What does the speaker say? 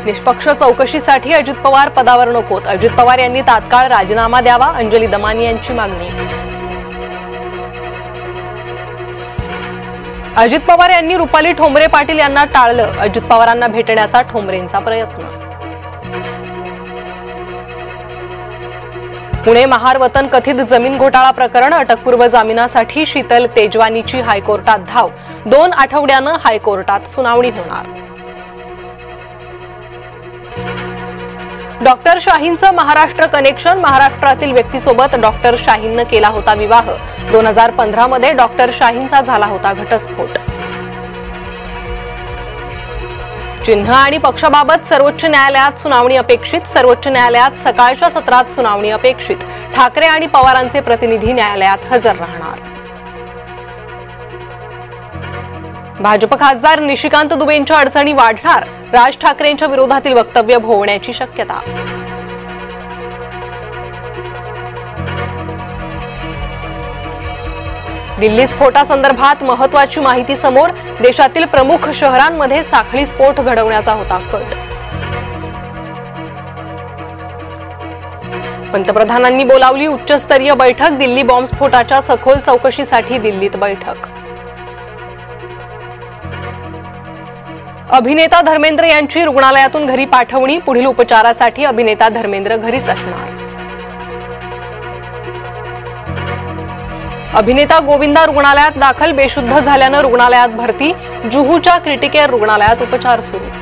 निष्पक्ष चौकशीसाठी अजित पवार पदावर नकोत, अजित पवार यांनी तात्काळ राजीनामा द्यावा, अंजली दमानी यांची मागणी। अजित पवार यांनी रुपाली ठोंबरे पाटील यांना टाळलं, अजित पवारांना भेटण्याचा ठोंबरेंचा प्रयत्न। पुणे महार वतन कथित जमीन घोटाळा प्रकरण, अटकपूर्व जामिनासाठी शीतल तेजवानीची हायकोर्टात धाव, 2 आठवड्यानं हायकोर्टात सुनावणी होणार। डॉक्टर शाहींचं महाराष्ट्र कनेक्शन, महाराष्ट्रातील व्यक्तीसोबत डॉक्टर शाहींनं केला होता विवाह, 2015 मध्ये डॉक्टर शाहींचा झाला होता घटस्फोट। चिन्ह आणि पक्षाबाबत सर्वोच्च न्यायालयात सुनावणी अपेक्षित, सर्वोच्च न्यायालयात सकाळच्या सत्रात सुनावणी अपेक्षित, ठाकरे आणि पवारांचे प्रतिनिधी न्यायालयात हजर राहणार। भाजप खासदार निशिकांत दुबेंच्या अडचणी वाढणार, राज ठाकरेंच्या विरोधातील वक्तव्य भोवण्याची शक्यता। दिल्ली स्फोटासंदर्भात महत्त्वाची माहिती समोर, देशातील प्रमुख शहरांमध्ये साखळी स्फोट घडवण्याचा होता कट। पंतप्रधानांनी बोलावली उच्चस्तरीय बैठक, दिल्ली बॉम्बस्फोटाच्या सखोल चौकशीसाठी दिल्लीत बैठक। अभिनेता धर्मेंद्र यांची रुग्णालयातून घरी पाठवणी, पुढील उपचारासाठी अभिनेता धर्मेंद्र घरीच असणार। अभिनेता गोविंदा रुग्णालयात दाखल, बेशुद्ध झाल्यानं रुग्णालयात भरती, जुहूच्या क्रिटिकेअर रुग्णालयात उपचार सुरू।